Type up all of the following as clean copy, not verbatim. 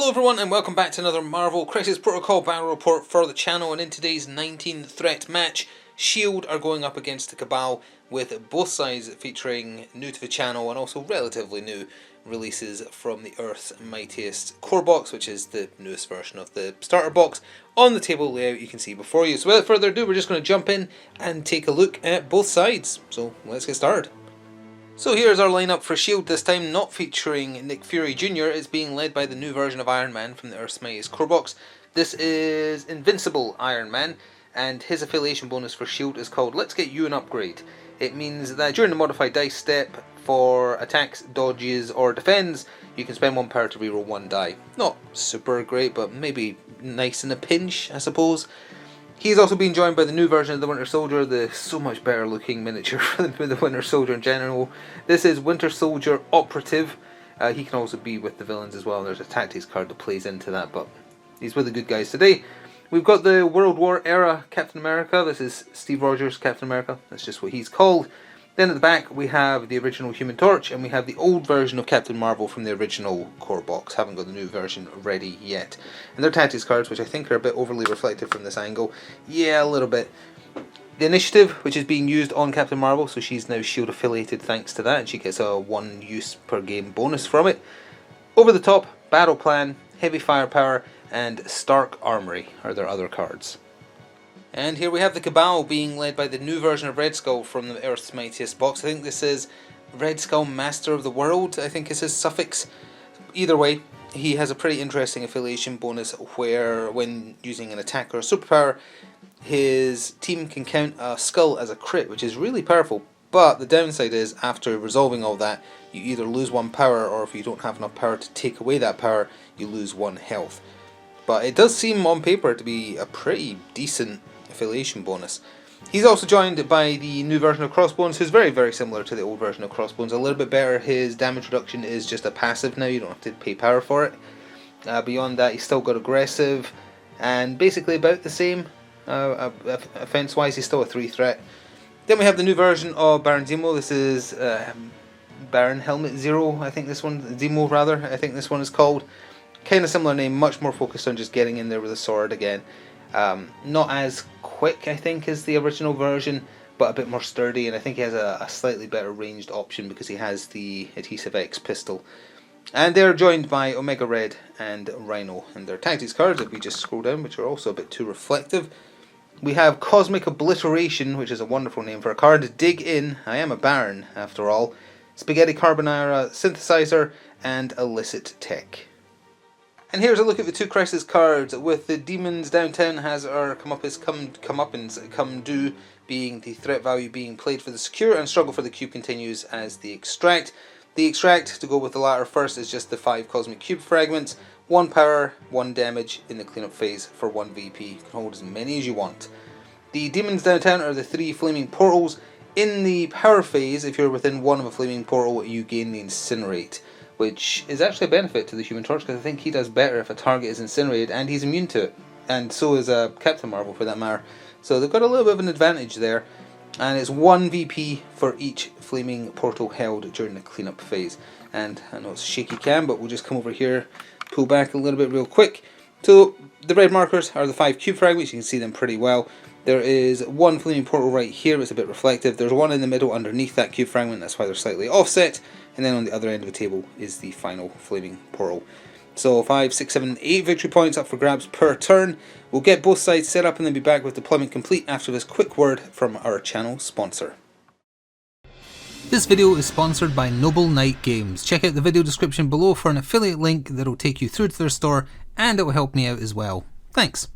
Hello everyone and welcome back to another Marvel Crisis Protocol battle report for the channel, and in today's 19 threat match, S.H.I.E.L.D. are going up against the Cabal, with both sides featuring new to the channel and also relatively new releases from the Earth's Mightiest core box, which is the newest version of the starter box. On the table layout you can see before you. So without further ado, we're just going to jump in and take a look at both sides. So let's get started. So here's our lineup for S.H.I.E.L.D. this time, not featuring Nick Fury Jr. It's being led by the new version of Iron Man from the Earth's Mightiest core box. This is Invincible Iron Man, and his affiliation bonus for S.H.I.E.L.D. is called Let's Get You an Upgrade. It means that during the modified dice step, for attacks, dodges or defends, you can spend 1 power to reroll 1 die. Not super great, but maybe nice in a pinch, I suppose. He's also been joined by the new version of the Winter Soldier, the so much better looking miniature for the Winter Soldier in general. This is Winter Soldier Operative. He can also be with the villains as well. There's a tactics card that plays into that, but he's with the good guys today. We've got the World War era Captain America. This is Steve Rogers Captain America. That's just what he's called. Then at the back we have the original Human Torch, and we have the old version of Captain Marvel from the original core box. Haven't got the new version ready yet. And they're tactics cards, which I think are a bit overly reflective from this angle. Yeah, a little bit. The Initiative, which is being used on Captain Marvel, so she's now S.H.I.E.L.D. affiliated thanks to that, and she gets a 1 use per game bonus from it. Over the top, Battle Plan, Heavy Firepower, and Stark Armory are their other cards. And here we have the Cabal being led by the new version of Red Skull from the Earth's Mightiest box. I think this is Red Skull Master of the World, I think is his suffix. Either way, he has a pretty interesting affiliation bonus where when using an attack or a superpower, his team can count a skull as a crit, which is really powerful. But the downside is, after resolving all that, you either lose 1 power, or if you don't have enough power to take away that power, you lose 1 health. But it does seem on paper to be a pretty decent affiliation bonus. He's also joined by the new version of Crossbones, who's very, very similar to the old version of Crossbones. A little bit better. His damage reduction is just a passive now, you don't have to pay power for it. Beyond that, he's still got aggressive, and basically about the same. Offense wise, he's still a 3 threat. Then we have the new version of Baron Zemo. This is Baron Helmet Zero, I think this one, Zemo rather, I think this one is called. Kind of similar name, much more focused on just getting in there with a sword again. Not as quick, I think, as the original version, but a bit more sturdy, and I think he has a slightly better ranged option because he has the Adhesive X pistol. And they're joined by Omega Red and Rhino, and their tactics cards, if we just scroll down, which are also a bit too reflective. We have Cosmic Obliteration, which is a wonderful name for a card. Dig In, I am a Baron after all. Spaghetti Carbonara Synthesizer, and Illicit Tech. And here's a look at the 2 Crisis cards, with the Demons Downtown has our comeuppance come due, being the threat value being played for the Secure, and Struggle for the Cube continues as the Extract. The Extract, to go with the latter first, is just the 5 Cosmic Cube Fragments, 1 power, 1 damage in the cleanup phase for 1 VP. You can hold as many as you want. The Demons Downtown are the 3 Flaming Portals. In the power phase, if you're within 1 of a Flaming Portal, you gain the Incinerate, which is actually a benefit to the Human Torch, because I think he does better if a target is incinerated, and he's immune to it. And so is Captain Marvel, for that matter. So they've got a little bit of an advantage there. And it's 1 VP for each Flaming Portal held during the cleanup phase. And I know it's a shaky cam, but we'll just come over here, pull back a little bit real quick. So the red markers are the 5 cube fragments, you can see them pretty well. There is 1 Flaming Portal right here, it's a bit reflective. There's 1 in the middle underneath that cube fragment, that's why they're slightly offset. And then on the other end of the table is the final Flaming Portal. So 5, 6, 7, 8 victory points up for grabs per turn. We'll get both sides set up and then be back with deployment complete after this quick word from our channel sponsor. This video is sponsored by Noble Knight Games. Check out the video description below for an affiliate link that will take you through to their store, and it will help me out as well. Thanks.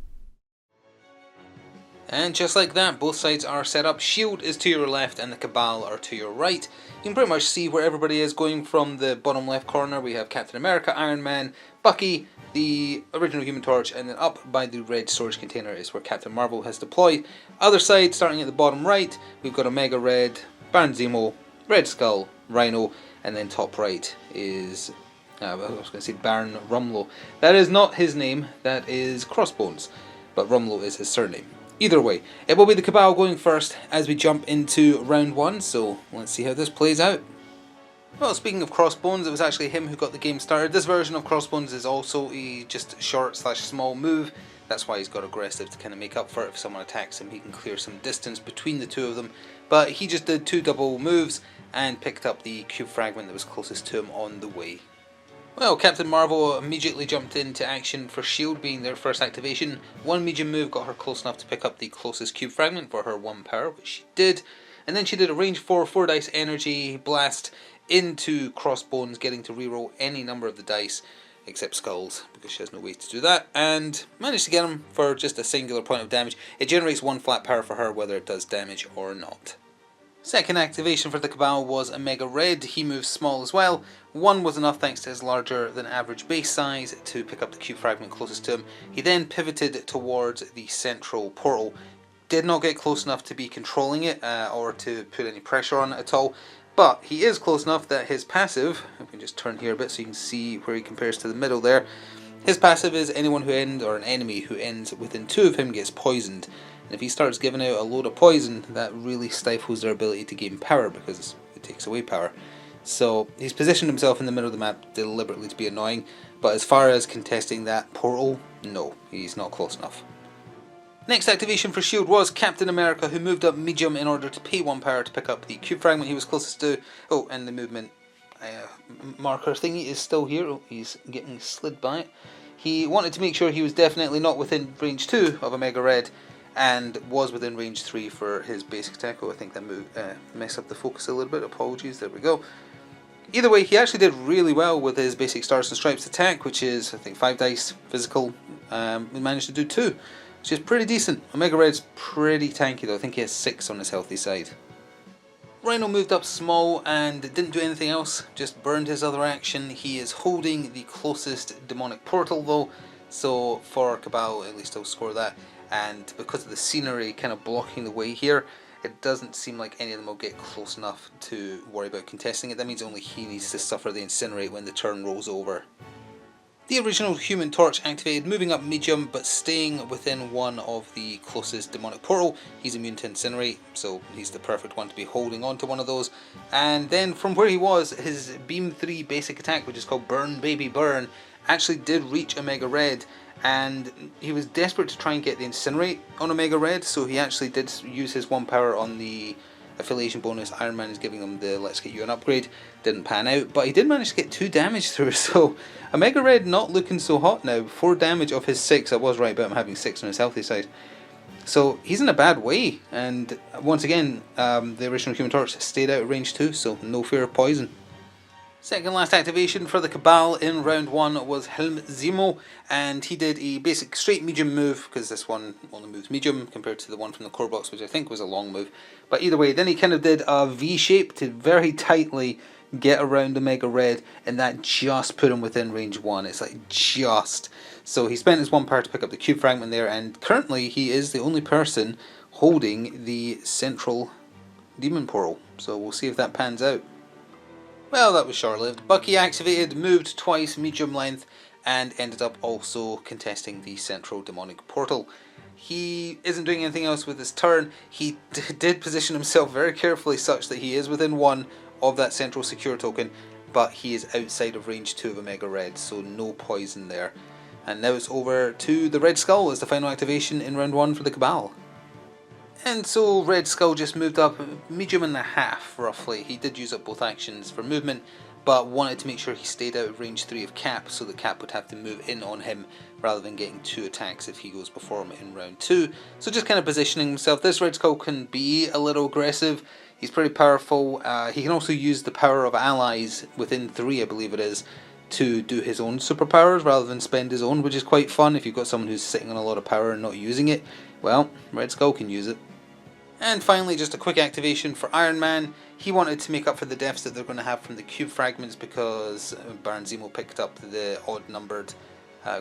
And just like that, both sides are set up. S.H.I.E.L.D. is to your left and the Cabal are to your right. You can pretty much see where everybody is. Going from the bottom left corner, we have Captain America, Iron Man, Bucky, the original Human Torch, and then up by the red storage container is where Captain Marvel has deployed. Other side, starting at the bottom right, we've got Omega Red, Baron Zemo, Red Skull, Rhino, and then top right is, I was going to say Baron Rumlow. That is not his name, that is Crossbones, but Rumlow is his surname. Either way, it will be the Cabal going first as we jump into round 1, so let's see how this plays out. Well, speaking of Crossbones, it was actually him who got the game started. This version of Crossbones is also a just short / small move. That's why he's got aggressive, to kind of make up for it. If someone attacks him, he can clear some distance between the two of them. But he just did 2 double moves and picked up the cube fragment that was closest to him on the way. Well, Captain Marvel immediately jumped into action for S.H.I.E.L.D. being their first activation. One medium move got her close enough to pick up the closest cube fragment for her 1 power, which she did. And then she did a range 4 dice energy blast into Crossbones, getting to reroll any number of the dice except skulls, because she has no way to do that, and managed to get him for just a singular point of damage. It generates 1 flat power for her whether it does damage or not. Second activation for the Cabal was Omega Red. He moves small as well. 1 was enough thanks to his larger than average base size to pick up the cube fragment closest to him. He then pivoted towards the central portal. Did not get close enough to be controlling it or to put any pressure on it at all. But he is close enough that his passive, if we can just turn here a bit so you can see where he compares to the middle there. His passive is anyone who ends, or an enemy who ends within 2 of him gets poisoned. And if he starts giving out a load of poison, that really stifles their ability to gain power because it takes away power. So he's positioned himself in the middle of the map deliberately to be annoying, but as far as contesting that portal, no, he's not close enough. Next activation for S.H.I.E.L.D. was Captain America, who moved up medium in order to pay 1 power to pick up the cube fragment he was closest to. Oh, and the movement marker thingy is still here. Oh, he's getting slid by it. He wanted to make sure he was definitely not within range 2 of Omega Red, and was within range 3 for his basic attack. Oh, I think that messed up the focus a little bit. Apologies, there we go. Either way, he actually did really well with his basic Stars and Stripes attack, which is, I think, 5 dice physical. He managed to do 2. Which is pretty decent. Omega Red's pretty tanky though, I think he has 6 on his healthy side. Rhino moved up small and didn't do anything else, just burned his other action. He is holding the closest demonic portal though, so for Cabal at least he'll score that. And because of the scenery kind of blocking the way here, it doesn't seem like any of them will get close enough to worry about contesting it. That means only he needs to suffer the Incinerate when the turn rolls over. The original Human Torch activated, moving up medium but staying within 1 of the closest demonic portal. He's immune to Incinerate, so he's the perfect one to be holding on to one of those. And then from where he was, his Beam 3 basic attack, which is called Burn Baby Burn, actually did reach Omega Red, and he was desperate to try and get the Incinerate on Omega Red, so he actually did use his 1 power on the affiliation bonus. Iron Man is giving him the let's get you an upgrade. Didn't pan out, but he did manage to get 2 damage through, so Omega Red not looking so hot now. 4 damage of his 6. I was right about him having 6 on his healthy side. So he's in a bad way, and once again, the original Human Torch stayed out of range 2, so no fear of poison. Second last activation for the Cabal in round 1 was Helm Zemo, and he did a basic straight medium move, because this one only moves medium compared to the one from the core box, which I think was a long move. But either way, then he kind of did a V shape to very tightly get around Omega Red, and that just put him within range 1. It's like just. So he spent his 1 power to pick up the cube fragment there, and currently he is the only person holding the central demon portal. So we'll see if that pans out. Well, that was short-lived. Bucky activated, moved twice medium length, and ended up also contesting the central demonic portal. He isn't doing anything else with his turn. He did position himself very carefully such that he is within 1 of that central secure token, but he is outside of range 2 of Omega Red, so no poison there. And now it's over to the Red Skull as the final activation in round 1 for the Cabal. And so Red Skull just moved up medium and a half, roughly. He did use up both actions for movement, but wanted to make sure he stayed out of range 3 of Cap, so that Cap would have to move in on him rather than getting 2 attacks if he goes before him in round 2. So just kind of positioning himself. This Red Skull can be a little aggressive. He's pretty powerful. He can also use the power of allies within 3, I believe it is, to do his own superpowers rather than spend his own, which is quite fun if you've got someone who's sitting on a lot of power and not using it. Well, Red Skull can use it. And finally, just a quick activation for Iron Man. He wanted to make up for the deficit they're going to have from the cube fragments because Baron Zemo picked up the odd-numbered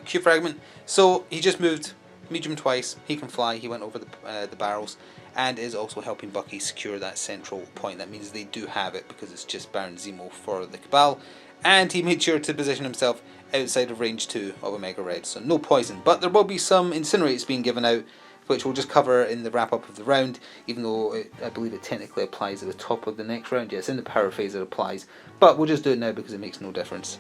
cube fragment. So he just moved medium twice. He can fly. He went over the barrels and is also helping Bucky secure that central point. That means they do have it because it's just Baron Zemo for the Cabal. And he made sure to position himself outside of range 2 of Omega Red, so no poison. But there will be some Incinerates being given out which we'll just cover in the wrap-up of the round, even though I believe it technically applies at the top of the next round. Yes, in the power phase it applies, but we'll just do it now because it makes no difference.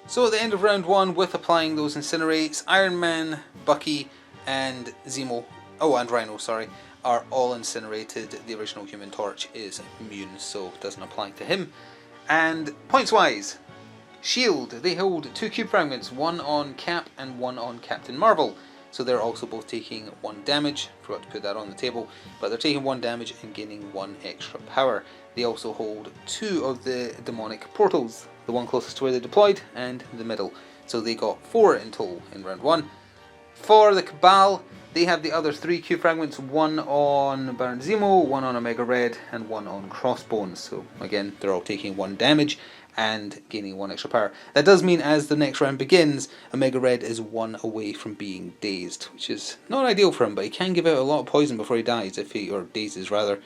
So at the end of round 1, with applying those incinerates, Iron Man, Bucky, and Zemo, and Rhino, sorry, are all incinerated. The original Human Torch is immune, so it doesn't apply to him. And points-wise, S.H.I.E.L.D, they hold 2 cube fragments, one on Cap and one on Captain Marvel. So they're also both taking 1 damage. Forgot to put that on the table, but they're taking 1 damage and gaining 1 extra power. They also hold 2 of the demonic portals, the one closest to where they deployed and the middle. So they got 4 in total in round 1. For the Cabal, they have the other 3 cube fragments, 1 on Baron Zemo, 1 on Omega Red, and 1 on Crossbones. So again, they're all taking 1 damage and gaining 1 extra power. That does mean as the next round begins, Omega Red is 1 away from being dazed, which is not ideal for him, but he can give out a lot of poison before he dies, or dazes rather,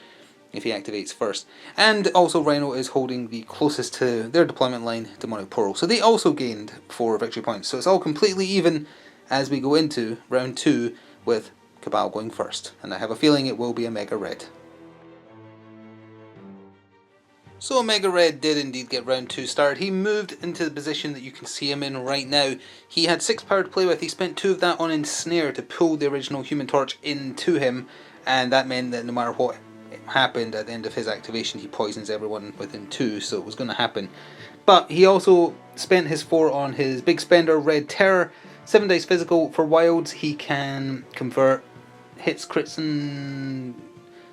if he activates first. And also Rhino is holding the closest to their deployment line, Demonic Portal. So they also gained 4 victory points. So it's all completely even as we go into round 2 with Cabal going first. And I have a feeling it will be Omega Red. So Omega Red did indeed get round 2 started. He moved into the position that you can see him in right now. He had 6 power to play with. He spent 2 of that on Ensnare to pull the original Human Torch into him, and that meant that no matter what happened at the end of his activation, he poisons everyone within 2, so it was going to happen. But he also spent his 4 on his big spender, Red Terror. 7 dice physical. For wilds, he can convert hits, crits, and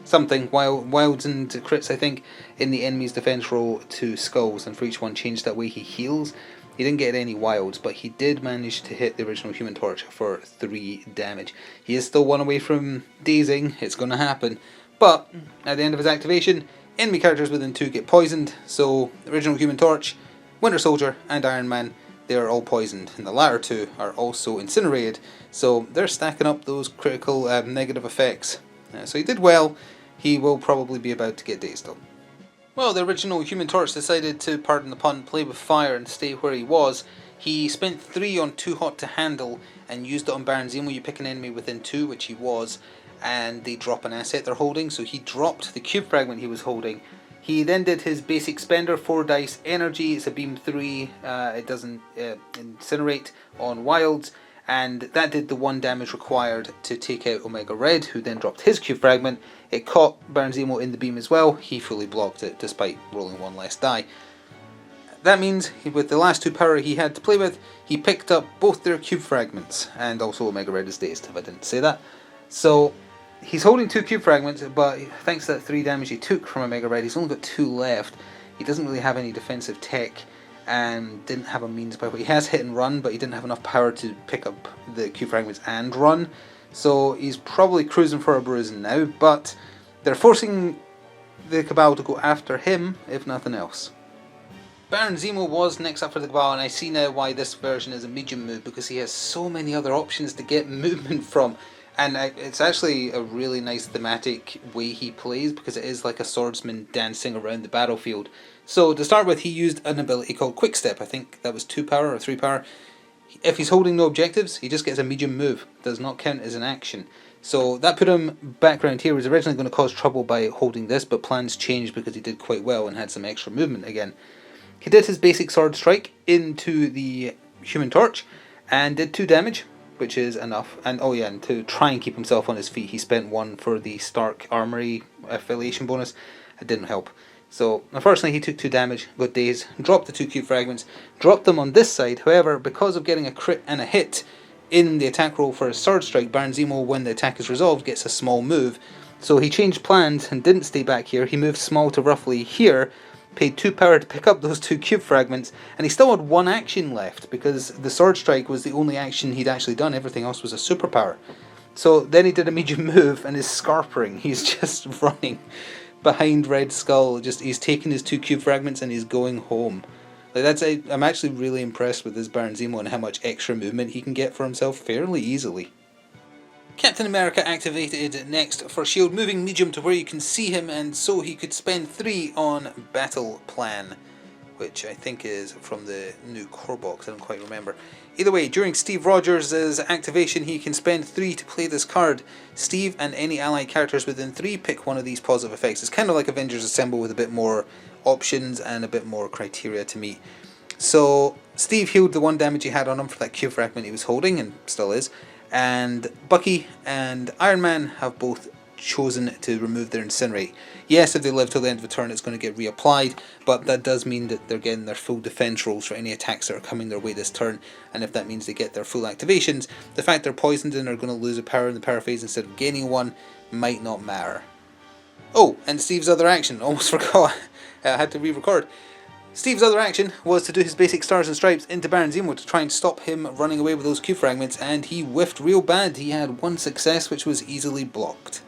something, wilds and crits I think, in the enemy's defense roll to skulls, and for each one changed that way he heals. He didn't get any wilds, but he did manage to hit the original Human Torch for 3 damage. He is still 1 away from dazing, it's going to happen, but at the end of his activation, enemy characters within 2 get poisoned, so the original Human Torch, Winter Soldier and Iron Man, they are all poisoned, and the latter 2 are also incinerated, so they're stacking up those critical negative effects. So he did well. He will probably be about to get dazed though. Well, the original Human Torch decided to, pardon the pun, play with fire and stay where he was. He spent 3 on Too Hot to Handle and used it on Baron Zemo. You pick an enemy within 2, which he was, and they drop an asset they're holding, so he dropped the cube fragment he was holding. He then did his basic spender, 4 dice energy, it's a beam 3, it doesn't incinerate on wilds, and that did the 1 damage required to take out Omega Red, who then dropped his cube fragment. It caught Baron Zemo in the beam as well. He fully blocked it despite rolling 1 less die. That means with the last 2 power he had to play with, he picked up both their cube fragments, and also Omega Red is dazed, if I didn't say that. So he's holding 2 cube fragments, but thanks to that 3 damage he took from Omega Red, he's only got 2 left. He doesn't really have any defensive tech, and didn't have a means by which he has hit and run, but he didn't have enough power to pick up the cube fragments and run, so he's probably cruising for a bruising now, but they're forcing the Cabal to go after him, if nothing else. Baron Zemo was next up for the Cabal, and I see now why this version is a medium move, because he has so many other options to get movement from, and it's actually a really nice thematic way he plays, because it is like a swordsman dancing around the battlefield. So to start with, he used an ability called Quick Step. I think that was 2 power or 3 power. If he's holding no objectives, he just gets a medium move. Does not count as an action. So that put him back around here. He was originally going to cause trouble by holding this, but plans changed because he did quite well and had some extra movement again. He did his basic sword strike into the Human Torch and did 2 damage, which is enough. And oh yeah, and to try and keep himself on his feet, he spent 1 for the Stark Armory affiliation bonus. It didn't help. So unfortunately he took 2 damage, got dazed, dropped the 2 cube fragments, dropped them on this side. However, because of getting a crit and a hit in the attack roll for his sword strike, Baron Zemo, when the attack is resolved, gets a small move. So he changed plans and didn't stay back here. He moved small to roughly here, paid 2 power to pick up those 2 cube fragments, and he still had 1 action left because the sword strike was the only action he'd actually done. Everything else was a superpower. So then he did a medium move and is scarpering. He's just running behind Red Skull. He's taking his 2 cube fragments and he's going home. Like I'm actually really impressed with this Baron Zemo and how much extra movement he can get for himself fairly easily. Captain America activated next for S.H.I.E.L.D, moving medium to where you can see him, and so he could spend 3 on Battle Plan. which I think is from the new core box. I don't quite remember. Either way, during Steve Rogers' activation, he can spend 3 to play this card. Steve and any allied characters within 3 pick one of these positive effects. It's kind of like Avengers Assemble with a bit more options and a bit more criteria to meet. So Steve healed the 1 damage he had on him for that cube fragment he was holding, and still is. And Bucky and Iron Man have both chosen to remove their Incinerate. Yes, if they live till the end of the turn, it's going to get reapplied, but that does mean that they're getting their full defense rolls for any attacks that are coming their way this turn, and if that means they get their full activations, the fact they're poisoned and are going to lose a power in the power phase instead of gaining one might not matter. Oh, and Steve's other action, almost forgot, I had to re-record. Steve's other action was to do his basic Stars and Stripes into Baron Zemo to try and stop him running away with those Q fragments, and he whiffed real bad. He had 1 success, which was easily blocked.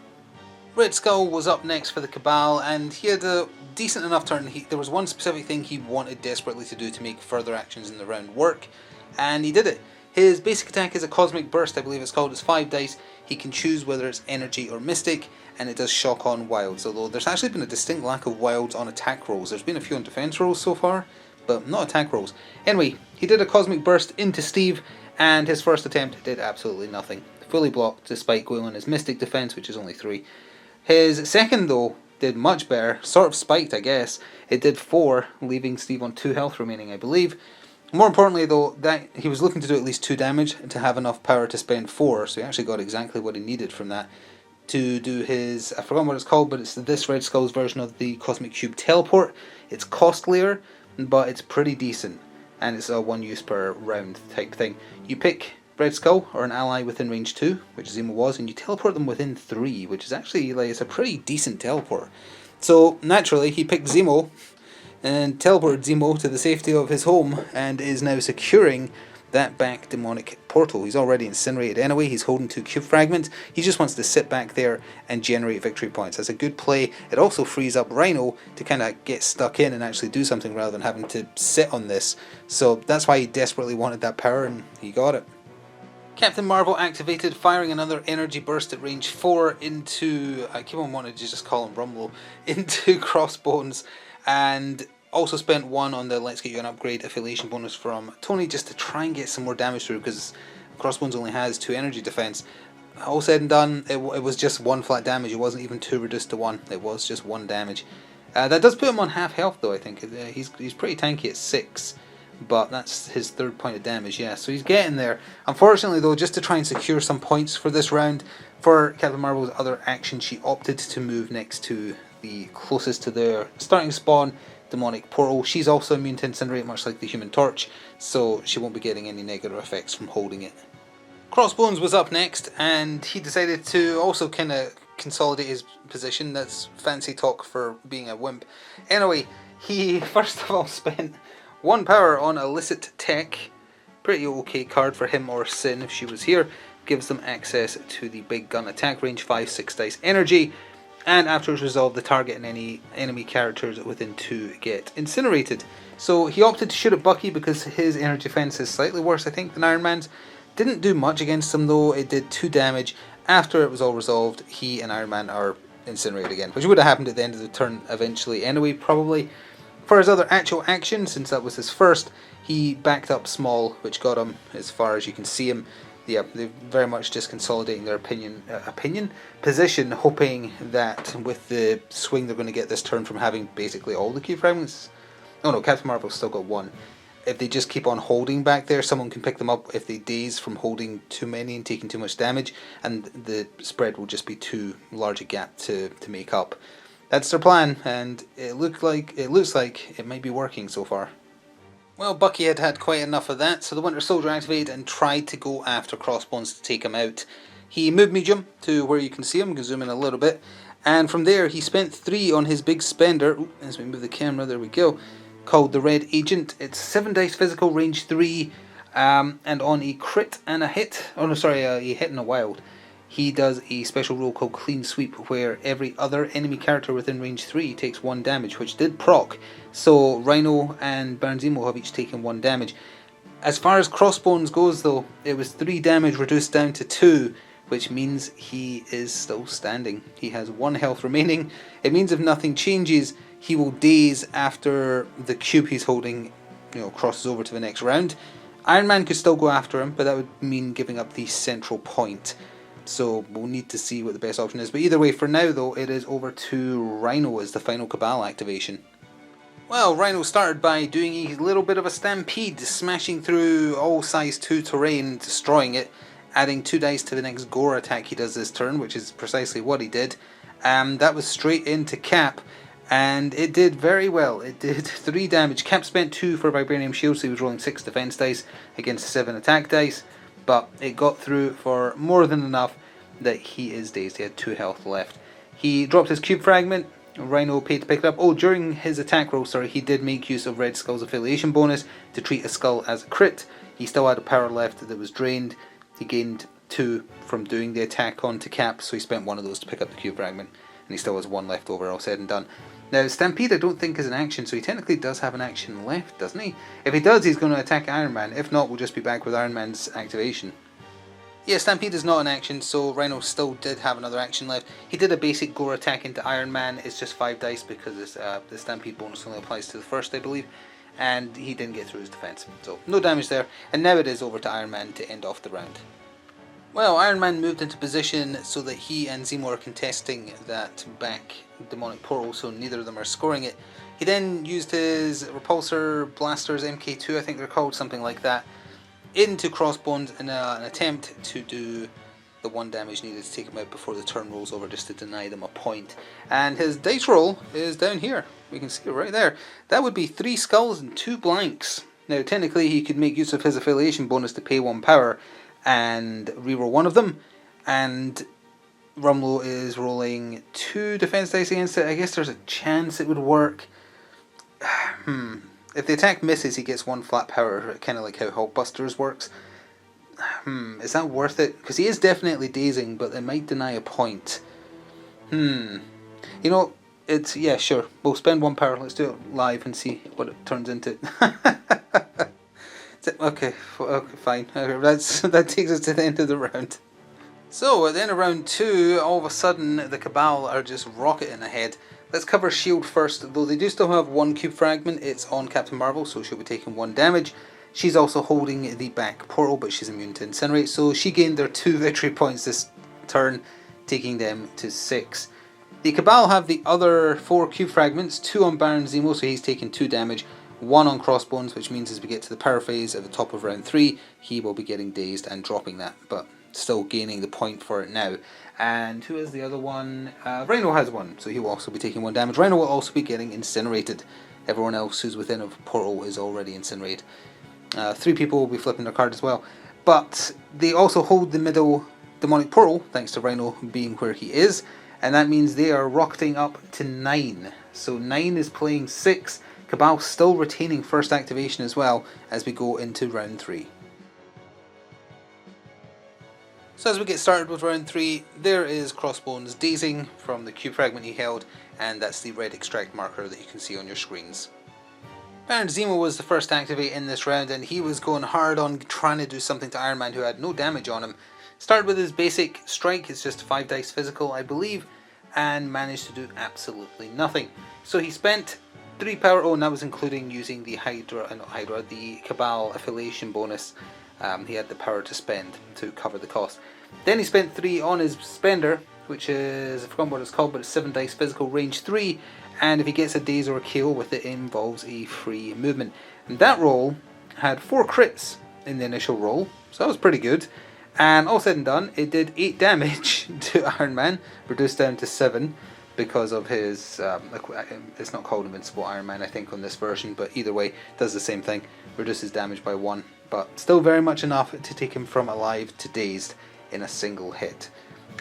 Red Skull was up next for the Cabal, and he had a decent enough turn. There was one specific thing he wanted desperately to do to make further actions in the round work, and he did it. His basic attack is a Cosmic Burst, I believe it's called. It's 5 dice. He can choose whether it's Energy or Mystic, and it does shock on Wilds, although there's actually been a distinct lack of Wilds on attack rolls. There's been a few on defense rolls so far, but not attack rolls. Anyway, he did a Cosmic Burst into Steve, and his first attempt did absolutely nothing. Fully blocked, despite going on his Mystic defense, which is only 3. His second, though, did much better. Sort of spiked, I guess. It did 4, leaving Steve on 2 health remaining, I believe. More importantly, though, that he was looking to do at least 2 damage to have enough power to spend 4, so he actually got exactly what he needed from that to do his, I forgot what it's called, but it's this Red Skull's version of the Cosmic Cube Teleport. It's costlier, but it's pretty decent, and it's a 1 use per round type thing. You pick Red Skull or an ally within range 2, which Zemo was, and you teleport them within 3, which is actually, like, it's a pretty decent teleport. So naturally he picked Zemo and teleported Zemo to the safety of his home, and is now securing that back demonic portal. He's already incinerated anyway. He's holding 2 cube fragments. He just wants to sit back there and generate victory points. That's a good play. It also frees up Rhino to kind of get stuck in and actually do something rather than having to sit on this. So that's why he desperately wanted that power, and he got it. Captain Marvel activated, firing another energy burst at range 4 into, I keep on wanting to just call him Rumble, into Crossbones, and also spent 1 on the Let's Get You an Upgrade affiliation bonus from Tony just to try and get some more damage through, because Crossbones only has 2 energy defense. All said and done, it was just 1 flat damage. It wasn't even 2 reduced to 1. It was just 1 damage. That does put him on half health, though, I think. He's pretty tanky at 6. But that's his 3rd point of damage, yeah, so he's getting there. Unfortunately, though, just to try and secure some points for this round, for Captain Marvel's other action, she opted to move next to the closest to their starting spawn, Demonic Portal. She's also immune to Incinerate, much like the Human Torch, so she won't be getting any negative effects from holding it. Crossbones was up next, and he decided to also kind of consolidate his position. That's fancy talk for being a wimp. Anyway, he first of all spent 1 power on Illicit Tech. Pretty okay card for him or Sin if she was here. Gives them access to the big gun attack range, 5 6 dice energy, and after it's resolved, the target and any enemy characters within 2 get incinerated. So he opted to shoot at Bucky because his energy defense is slightly worse, I think, than Iron Man's. Didn't do much against him though. It did 2 damage. After it was all resolved, he and Iron Man are incinerated again, which would have happened at the end of the turn eventually anyway, probably. For his other actual action, since that was his first, he backed up Small, which got him as far as you can see him. Yeah, they're very much just consolidating their position, hoping that with the swing they're going to get this turn from having basically all the key fragments. Oh no, Captain Marvel's still got 1. If they just keep on holding back there, someone can pick them up if they daze from holding too many and taking too much damage, and the spread will just be too large a gap to make up. That's their plan, and it looks like it might be working so far. Well, Bucky had had quite enough of that, so the Winter Soldier activated and tried to go after Crossbones to take him out. He moved medium to where you can see him. You can zoom in a little bit, and from there he spent 3 on his big spender. Ooh, as we move the camera, there we go. Called the Red Agent. It's 7 dice physical, range 3, and on a crit and a hit. Oh no, sorry, a hit and a wild. He does a special rule called Clean Sweep, where every other enemy character within range 3 takes 1 damage, which did proc. So Rhino and Baron Zemo have each taken 1 damage. As far as Crossbones goes though, it was 3 damage reduced down to 2, which means he is still standing. He has 1 health remaining. It means if nothing changes, he will daze after the cube he's holding, crosses over to the next round. Iron Man could still go after him, but that would mean giving up the central point. So we'll need to see what the best option is. But either way, for now though, it is over to Rhino as the final Cabal activation. Well, Rhino started by doing a little bit of a stampede, smashing through all size 2 terrain, destroying it, adding 2 dice to the next gore attack he does this turn, which is precisely what he did. That was straight into Cap, and it did very well. It did 3 damage. Cap spent 2 for Vibranium S.H.I.E.L.D, so he was rolling 6 defense dice against 7 attack dice, but it got through for more than enough that he is dazed. He had 2 health left. He dropped his cube fragment. Rhino paid to pick it up. Oh, during his attack roll, he did make use of Red Skull's affiliation bonus to treat a skull as a crit. He still had a power left that was drained. He gained 2 from doing the attack onto Cap, so he spent 1 of those to pick up the cube fragment, and he still has 1 left over, all said and done. Now, Stampede I don't think is an action, so he technically does have an action left, doesn't he? If he does, he's going to attack Iron Man. If not, we'll just be back with Iron Man's activation. Yeah, Stampede is not an action, so Rhino still did have another action left. He did a basic gore attack into Iron Man. It's just 5 dice because the Stampede bonus only applies to the first, I believe. And he didn't get through his defense, so no damage there. And now it is over to Iron Man to end off the round. Well, Iron Man moved into position so that he and Zemo are contesting that back demonic portal, so neither of them are scoring it. He then used his repulsor blasters, MK2 I think they're called, something like that, into Crossbones in an attempt to do the 1 damage needed to take him out before the turn rolls over, just to deny them a point. And his dice roll is down here. We can see it right there. That would be 3 skulls and 2 blanks. Now technically he could make use of his affiliation bonus to pay 1 power and reroll 1 of them, and Rumlow is rolling 2 defense dice against it. I guess there's a chance it would work. If the attack misses, he gets 1 flat power, kind of like how Hulkbusters works. Is that worth it? Because he is definitely dazing, but it might deny a point. It's, yeah, sure. We'll spend 1 power. Let's do it live and see what it turns into. Okay, fine. That takes us to the end of the round. So, at the end of round 2, all of a sudden, the Cabal are just rocketing ahead. Let's cover S.H.I.E.L.D. first, though they do still have 1 cube fragment. It's on Captain Marvel, so she'll be taking 1 damage. She's also holding the back portal, but she's immune to incinerate, so she gained their 2 victory points this turn, taking them to 6. The Cabal have the other 4 cube fragments, 2 on Baron Zemo, so he's taking 2 damage, 1 on Crossbones, which means as we get to the power phase at the top of round 3, he will be getting dazed and dropping that, but still gaining the point for it now. And who is the other one? Rhino has 1, so he will also be taking 1 damage. Rhino will also be getting incinerated. Everyone else who's within a portal is already incinerated. 3 people will be flipping their card as well. But they also hold the middle demonic portal, thanks to Rhino being where he is, and that means they are rocketing up to 9. So 9 is playing 6. Cabal still retaining first activation as well as we go into round 3. So as we get started with round 3, there is Crossbones dazing from the cube fragment he held, and that's the red extract marker that you can see on your screens. Baron Zemo was the first to activate in this round, and he was going hard on trying to do something to Iron Man, who had no damage on him. Started with his basic strike, it's just 5 dice physical I believe, and managed to do absolutely nothing. So he spent 3 power, and that was including using the the Cabal affiliation bonus. He had the power to spend to cover the cost. Then he spent 3 on his spender, which is, I've forgotten what it's called, but it's 7 dice physical range 3, and if he gets a daze or a KO with it, it involves a free movement. And that roll had 4 crits in the initial roll, so that was pretty good. And all said and done, it did 8 damage to Iron Man, reduced down to 7 because of his, it's not called Invincible Iron Man I think on this version, but either way, does the same thing, reduces damage by 1. But still very much enough to take him from alive to dazed in a single hit.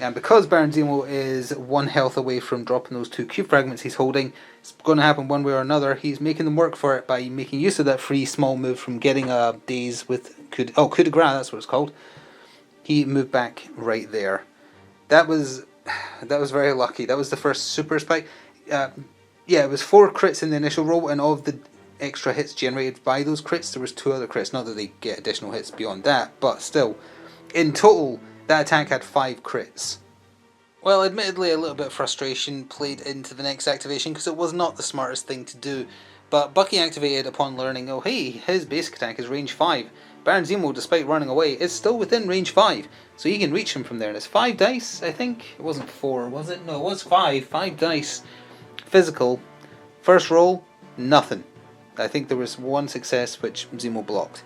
And because Baron Zemo is 1 health away from dropping those 2 cube fragments he's holding, it's going to happen one way or another. He's making them work for it by making use of that free small move from getting a daze with coup de grace, that's what it's called. He moved back right there. That was very lucky. That was the first super spike. Yeah, it was 4 crits in the initial roll, and of the extra hits generated by those crits, there was 2 other crits. Not that they get additional hits beyond that, but still, in total, that attack had 5 crits. Well, admittedly, a little bit of frustration played into the next activation because it was not the smartest thing to do. But Bucky activated upon learning, oh hey, his basic attack is range 5. Baron Zemo, despite running away, is still within range 5, so he can reach him from there. And it's 5 dice, I think? It wasn't 4, was it? No, it was 5. 5 dice. Physical. First roll, nothing. I think there was one success which Zemo blocked.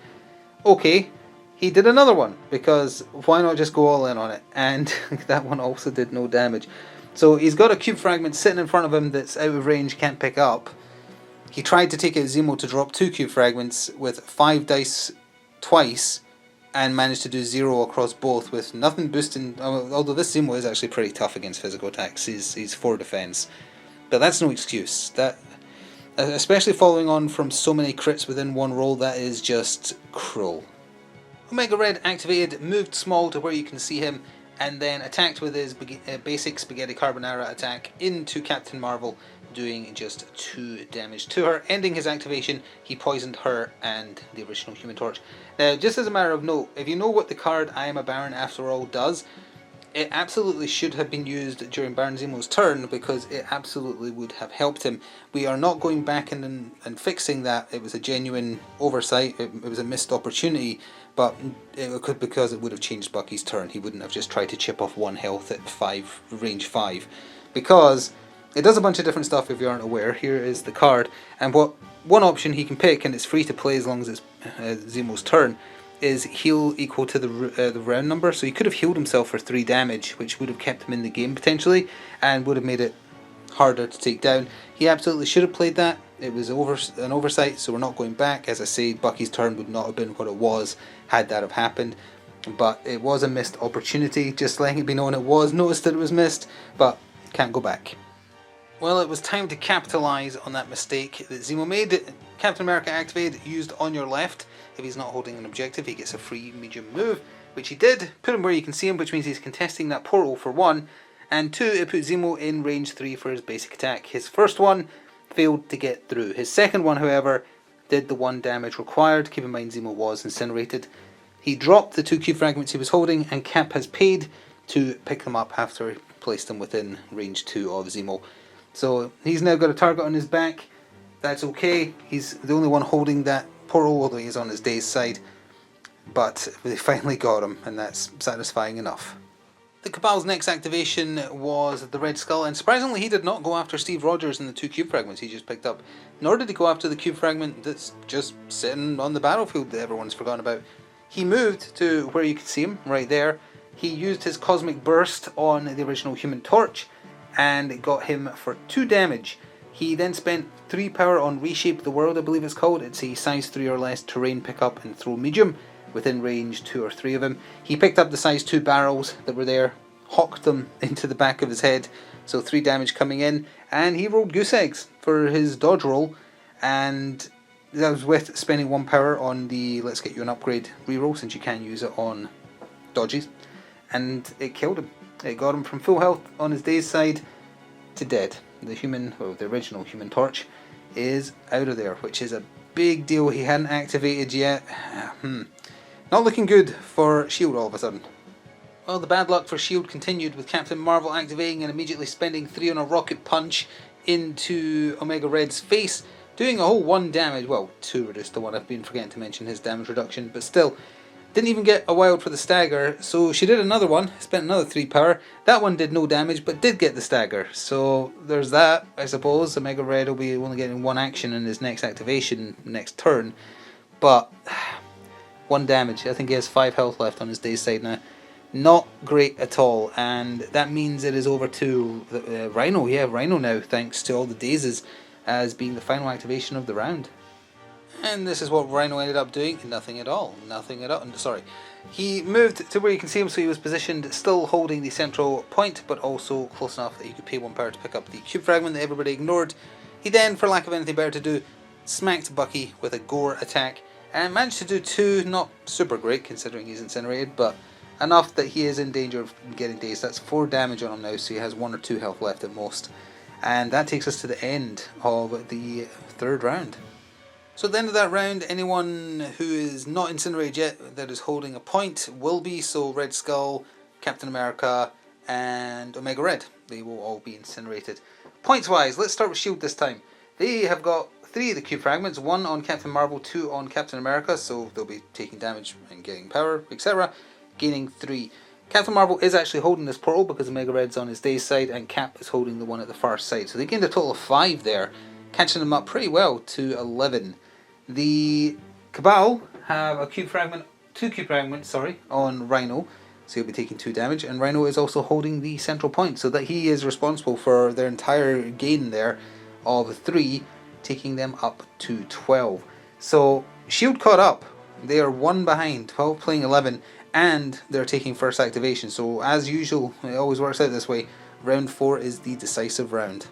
Okay, he did another one, because why not just go all in on it? And that one also did no damage. So he's got a cube fragment sitting in front of him that's out of range, can't pick up. He tried to take out Zemo to drop 2 cube fragments with 5 dice twice, and managed to do 0 across both with nothing boosting. Although this Zemo is actually pretty tough against physical attacks, he's 4 defense. But that's no excuse. That, especially following on from so many crits within one roll, that is just cruel. Omega Red activated, moved small to where you can see him, and then attacked with his basic Spaghetti Carbonara attack into Captain Marvel, doing just 2 damage to her. Ending his activation, he poisoned her and the original Human Torch. Now, just as a matter of note, if you know what the card I Am a Baron After All does, it absolutely should have been used during Baron Zemo's turn, because it absolutely would have helped him. We are not going back and fixing that. It was a genuine oversight. It was a missed opportunity, but it could, because it would have changed Bucky's turn. He wouldn't have just tried to chip off 1 health at range 5, because it does a bunch of different stuff if you aren't aware. Here is the card, and one option he can pick, and it's free to play as long as it's Zemo's turn, is heal equal to the round number. So he could have healed himself for 3 damage, which would have kept him in the game potentially, and would have made it harder to take down. He absolutely should have played that. It was an oversight, so we're not going back. As I say, Bucky's turn would not have been what it was had that have happened. But it was a missed opportunity, just letting it be known it was. Noticed that it was missed, but can't go back. Well, it was time to capitalise on that mistake that Zemo made. Captain America activated, used on your left. If he's not holding an objective, he gets a free medium move, which he did. Put him where you can see him, which means he's contesting that portal for 1. And 2, it put Zemo in range 3 for his basic attack. His first one failed to get through. His second one, however, did the 1 damage required. Keep in mind, Zemo was incinerated. He dropped the 2 cube fragments he was holding, and Cap has paid to pick them up after he placed them within range 2 of Zemo. So he's now got a target on his back. That's okay. He's the only one holding that portal, although he's on his day's side. But they finally got him, and that's satisfying enough. The Cabal's next activation was the Red Skull, and surprisingly he did not go after Steve Rogers and the 2 cube fragments he just picked up. Nor did he go after the cube fragment that's just sitting on the battlefield that everyone's forgotten about. He moved to where you can see him, right there. He used his Cosmic Burst on the original Human Torch, and it got him for 2 damage. He then spent 3 power on Reshape the World, I believe it's called. It's a size 3 or less terrain pickup and throw medium within range 2 or 3 of him. He picked up the size 2 barrels that were there, hawked them into the back of his head, so 3 damage coming in, and he rolled goose eggs for his dodge roll, and that was with spending 1 power on the Let's Get You an Upgrade reroll, since you can use it on dodges, and it killed him. It got him from full health on his day's side to dead. The original Human Torch is out of there, which is a big deal. He hadn't activated yet. Not looking good for S.H.I.E.L.D. all of a sudden. Well, the bad luck for S.H.I.E.L.D. continued, with Captain Marvel activating and immediately spending 3 on a rocket punch into Omega Red's face, doing a whole 1 damage. Well, 2 reduced to 1. I've been forgetting to mention his damage reduction, but still. Didn't even get a wild for the stagger, so she did another one, spent another 3 power. That one did no damage, but did get the stagger. So there's that, I suppose. Omega Red will be only getting 1 action in his next activation, next turn. But 1 damage. I think he has 5 health left on his day's side now. Not great at all, and that means it is over to Rhino. Yeah, Rhino now, thanks to all the dazes, as being the final activation of the round. And this is what Rhino ended up doing. Nothing at all. Nothing at all. Sorry. He moved to where you can see him, so he was positioned still holding the central point, but also close enough that he could pay 1 power to pick up the cube fragment that everybody ignored. He then, for lack of anything better to do, smacked Bucky with a gore attack, and managed to do 2, not super great considering he's incinerated, but enough that he is in danger of getting dazed. That's 4 damage on him now, so he has 1 or 2 health left at most. And that takes us to the end of the 3rd round. So at the end of that round, anyone who is not incinerated yet that is holding a point will be. So Red Skull, Captain America, and Omega Red. They will all be incinerated. Points wise, let's start with S.H.I.E.L.D. this time. They have got 3 of the cube fragments, 1 on Captain Marvel, 2 on Captain America, so they'll be taking damage and getting power, etc. Gaining 3. Captain Marvel is actually holding this portal because Omega Red's on his day's side and Cap is holding the one at the far side. So they gained a total of 5 there, catching them up pretty well to 11. The Cabal have a cube fragment, 2 cube fragments, on Rhino. So he'll be taking 2 damage, and Rhino is also holding the central point, so that he is responsible for their entire gain there of 3, taking them up to 12. So S.H.I.E.L.D. caught up. They are 1 behind, 12 playing 11, and they're taking first activation. So as usual, it always works out this way. Round 4 is the decisive round.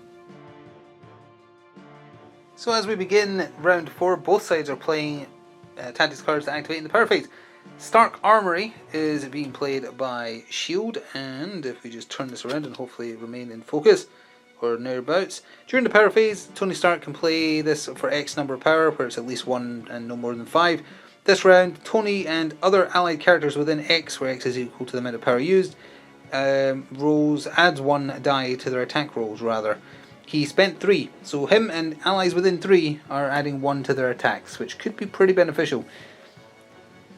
So as we begin round 4, both sides are playing tactics cards to activate in the power phase. Stark Armory is being played by S.H.I.E.L.D. and if we just turn this around and hopefully remain in focus or nearabouts. During the power phase, Tony Stark can play this for X number of power, where it's at least 1 and no more than 5. This round, Tony and other allied characters within X, where X is equal to the amount of power used, adds 1 die to their attack rolls rather. He spent 3, so him and allies within 3 are adding 1 to their attacks, which could be pretty beneficial.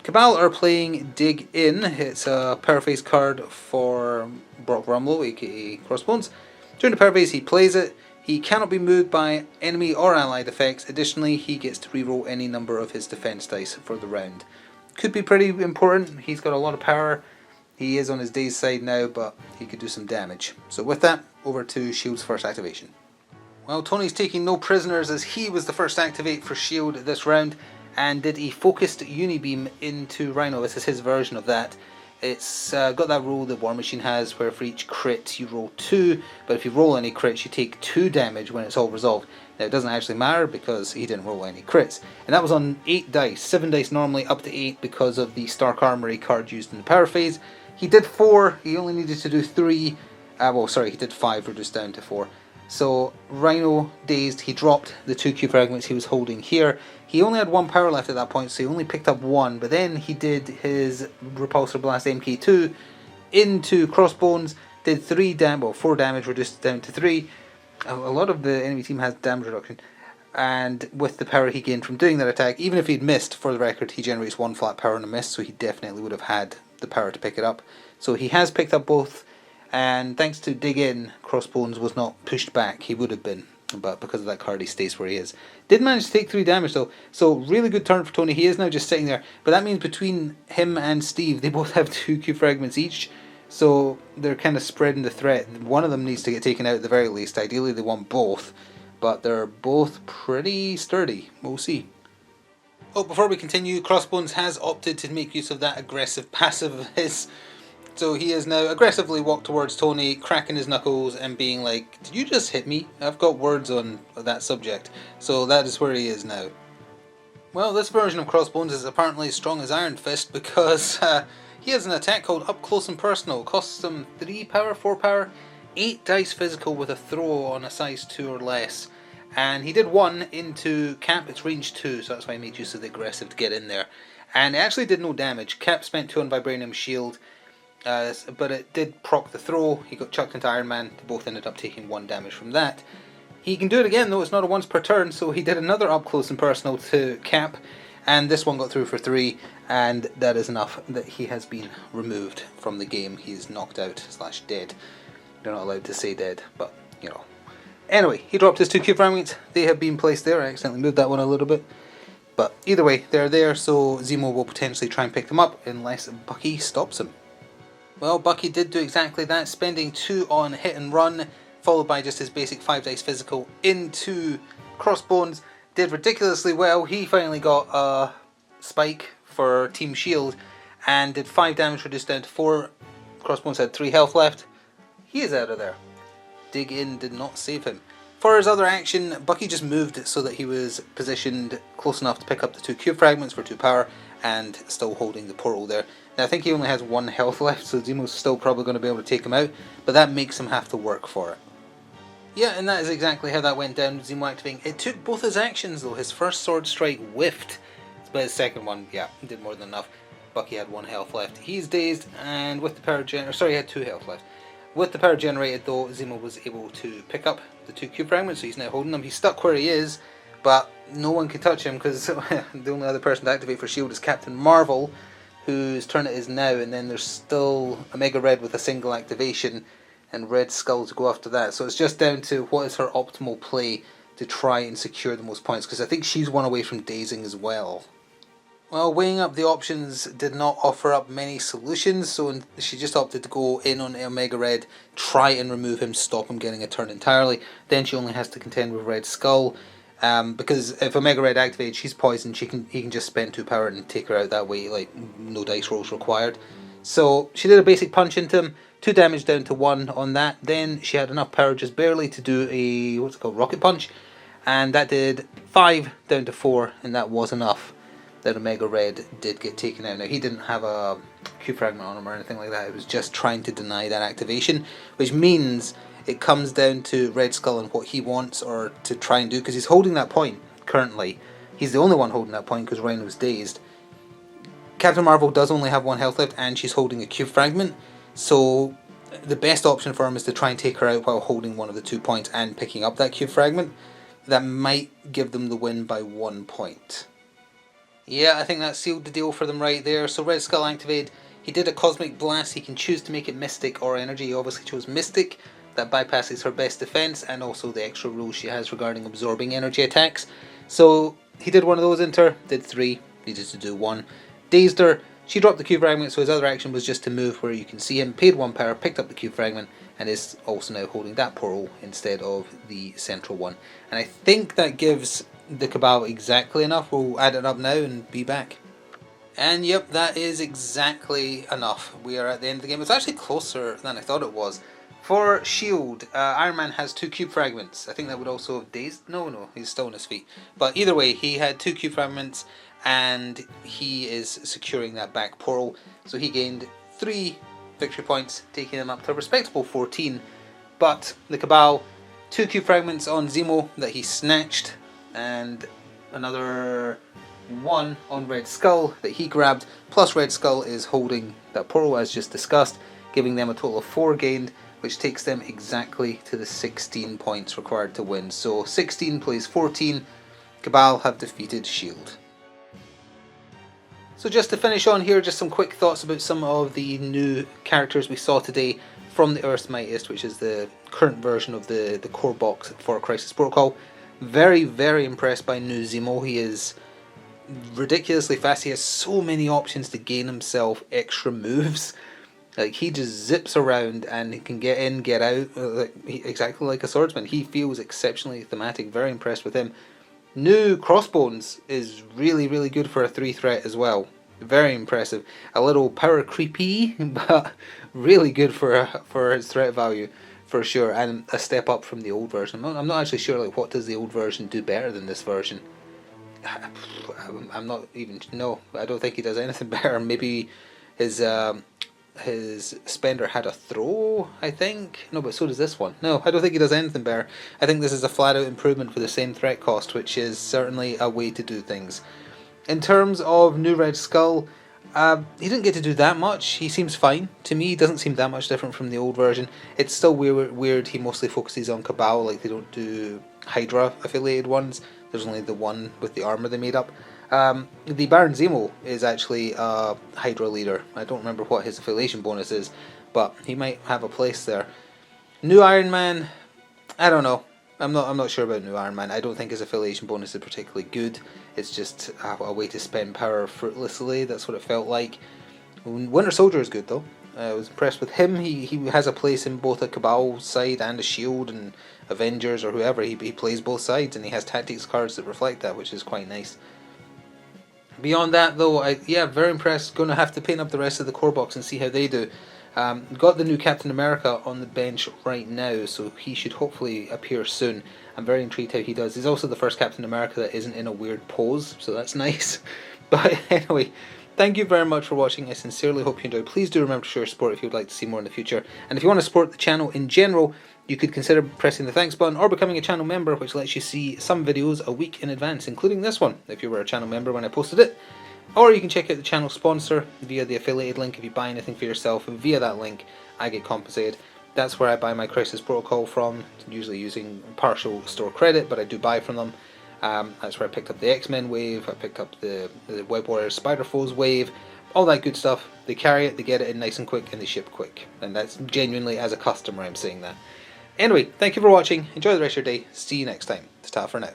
Cabal are playing Dig In. It's a power phase card for Brock Rumlow, aka Crossbones. During the power phase he plays it. He cannot be moved by enemy or allied effects. Additionally, he gets to reroll any number of his defense dice for the round. Could be pretty important. He's got a lot of power. He is on his day's side now, but he could do some damage. So with that, over to S.H.I.E.L.D.'s first activation. Well, Tony's taking no prisoners as he was the first to activate for S.H.I.E.L.D. this round, and did a focused Unibeam into Rhino. This is his version of that. It's got that rule that War Machine has, where for each crit you roll 2, but if you roll any crits you take 2 damage when it's all resolved. Now it doesn't actually matter because he didn't roll any crits. And that was on 8 dice, 7 dice normally, up to 8 because of the Stark Armory card used in the power phase. He did 4, he only needed to do 3, he did 5, reduced down to 4. So Rhino dazed, he dropped the 2 cube fragments he was holding here. He only had 1 power left at that point, so he only picked up 1, but then he did his Repulsor Blast MK2 into Crossbones, did 4 damage, reduced down to 3. A lot of the enemy team has damage reduction, and with the power he gained from doing that attack, even if he'd missed, for the record, he generates 1 flat power on a miss, so he definitely would have had the power to pick it up. So he has picked up both, and thanks to Dig In, Crossbones was not pushed back. He would have been, but because of that card he stays where he is. Did manage to take 3 damage though, so really good turn for Tony. He is now just sitting there, but that means between him and Steve, they both have 2 cube fragments each, so they're kind of spreading the threat. One of them needs to get taken out at the very least. Ideally they want both, but they're both pretty sturdy. We'll see. Oh, before we continue, Crossbones has opted to make use of that aggressive passive of his. So he has now aggressively walked towards Tony, cracking his knuckles and being like, "Did you just hit me?" I've got words on that subject. So that is where he is now. Well, this version of Crossbones is apparently as strong as Iron Fist because he has an attack called Up Close and Personal. It costs him 3 power, 4 power, 8 dice physical with a throw on a size 2 or less. And he did 1 into Cap, it's range 2, so that's why I made use of the aggressive to get in there. And it actually did no damage. Cap spent 2 on Vibranium Shield. But it did proc the throw. He got chucked into Iron Man. They both ended up taking 1 damage from that. He can do it again though, it's not a once per turn, so he did another up close and personal to Cap, and this one got through for 3, and that is enough that he has been removed from the game. He is knocked out / dead. They're not allowed to say dead, but you know. Anyway, he dropped his 2 cube fragments. They have been placed there. I accidentally moved that one a little bit. But either way, they're there, so Zemo will potentially try and pick them up unless Bucky stops him. Well, Bucky did do exactly that, spending 2 on Hit and Run, followed by just his basic 5 dice physical into Crossbones. Did ridiculously well. He finally got a spike for Team S.H.I.E.L.D. and did 5 damage, reduced down to 4. Crossbones had 3 health left. He is out of there. Dig In did not save him. For his other action, Bucky just moved so that he was positioned close enough to pick up the 2 cube fragments for 2 power and still holding the portal there. Now I think he only has 1 health left, so Zemo's still probably going to be able to take him out, but that makes him have to work for it. Yeah, and that is exactly how that went down, Zemo activating. It took both his actions though. His first sword strike whiffed, but his second one, yeah, did more than enough. Bucky had 1 health left. He's dazed, and with the power generator, sorry, he had 2 health left. With the power generated though, Zemo was able to pick up the 2 cube fragments, so he's now holding them. He's stuck where he is, but no one can touch him because the only other person to activate for S.H.I.E.L.D. is Captain Marvel, whose turn it is now, and then there's still Omega Red with a single activation and Red Skull to go after that. So it's just down to what is her optimal play to try and secure the most points, because I think she's one away from dazing as well. Well, weighing up the options did not offer up many solutions, so she just opted to go in on Omega Red, try and remove him, stop him getting a turn entirely. Then she only has to contend with Red Skull, because if Omega Red activates, she's poisoned. He can just spend 2 power and take her out that way, like no dice rolls required. So she did a basic punch into him, 2 damage down to 1 on that. Then she had enough power just barely to do a rocket punch, and that did 5 down to 4, and that was enough. That Omega Red did get taken out. Now, he didn't have a cube fragment on him or anything like that. It was just trying to deny that activation, which means it comes down to Red Skull and what he wants or to try and do, because he's holding that point currently. He's the only one holding that point because Ryan was dazed. Captain Marvel does only have 1 health left, and she's holding a cube fragment, so the best option for him is to try and take her out while holding one of the 2 points and picking up that cube fragment. That might give them the win by 1 point. Yeah, I think that sealed the deal for them right there. So Red Skull activated. He did a Cosmic Blast. He can choose to make it Mystic or Energy. He obviously chose Mystic. That bypasses her best defense and also the extra rules she has regarding absorbing energy attacks. So he did one of those into her, did 3, needed to do 1. Dazed her. She dropped the cube fragment, so his other action was just to move where you can see him, paid 1 power, picked up the cube fragment, and is also now holding that portal instead of the central one. And I think that gives the Cabal exactly enough. We'll add it up now and be back. And yep, that is exactly enough. We are at the end of the game. It's actually closer than I thought it was. For S.H.I.E.L.D., Iron Man has 2 cube fragments. I think that would also have dazed. No, he's still on his feet. But either way, he had 2 cube fragments, and he is securing that back portal. So he gained 3 victory points, taking him up to a respectable 14. But the Cabal, 2 cube fragments on Zemo that he snatched, and another 1 on Red Skull that he grabbed, plus Red Skull is holding that portal as just discussed, giving them a total of 4 gained, which takes them exactly to the 16 points required to win. So 16 plays 14, Cabal have defeated S.H.I.E.L.D. So just to finish on here, just some quick thoughts about some of the new characters we saw today from the Earth's Mightiest, which is the current version of the core box for Crisis Protocol. Very, very impressed by new Zemo. He is ridiculously fast. He has so many options to gain himself extra moves. Like, he just zips around and he can get in, get out, exactly like a swordsman. He feels exceptionally thematic. Very impressed with him. New Crossbones is really, really good for a 3 threat as well. Very impressive. A little power creepy, but really good for his threat value. For sure, and a step up from the old version. I'm not actually sure, like, what does the old version do better than this version? I'm not even, no, I don't think he does anything better. Maybe his spender had a throw, I think. No, but so does this one. No, I don't think he does anything better. I think this is a flat out improvement for the same threat cost, which is certainly a way to do things. In terms of new Red Skull, he didn't get to do that much. He seems fine. To me, he doesn't seem that much different from the old version. It's still weird. He mostly focuses on Cabal, like they don't do Hydra affiliated ones. There's only the one with the armor they made up. The Baron Zemo is actually a Hydra leader. I don't remember what his affiliation bonus is, but he might have a place there. New Iron Man, I don't know. I'm not sure about new Iron Man. I don't think his affiliation bonus is particularly good. It's just a way to spend power fruitlessly. That's what it felt like. Winter Soldier is good though. I was impressed with him. He has a place in both a Cabal side and a S.H.I.E.L.D. and Avengers or whoever. He plays both sides, and he has tactics cards that reflect that, which is quite nice. Beyond that though, very impressed. Going to have to paint up the rest of the core box and see how they do. Got the new Captain America on the bench right now, so he should hopefully appear soon. I'm very intrigued how he does. He's also the first Captain America that isn't in a weird pose, so that's nice. But anyway, thank you very much for watching. I sincerely hope you enjoyed. Please do remember to show your support if you would like to see more in the future. And if you want to support the channel in general, you could consider pressing the thanks button or becoming a channel member, which lets you see some videos a week in advance, including this one, if you were a channel member when I posted it. Or you can check out the channel sponsor via the affiliated link if you buy anything for yourself, and via that link I get compensated. That's where I buy my Crisis Protocol from, usually using partial store credit, but I do buy from them. That's where I picked up the X-Men wave, I picked up the Web Warriors Spider Foes wave, all that good stuff. They carry it, they get it in nice and quick, and they ship quick. And that's genuinely, as a customer, I'm saying that. Anyway, thank you for watching, enjoy the rest of your day, see you next time. Ta-ta for now.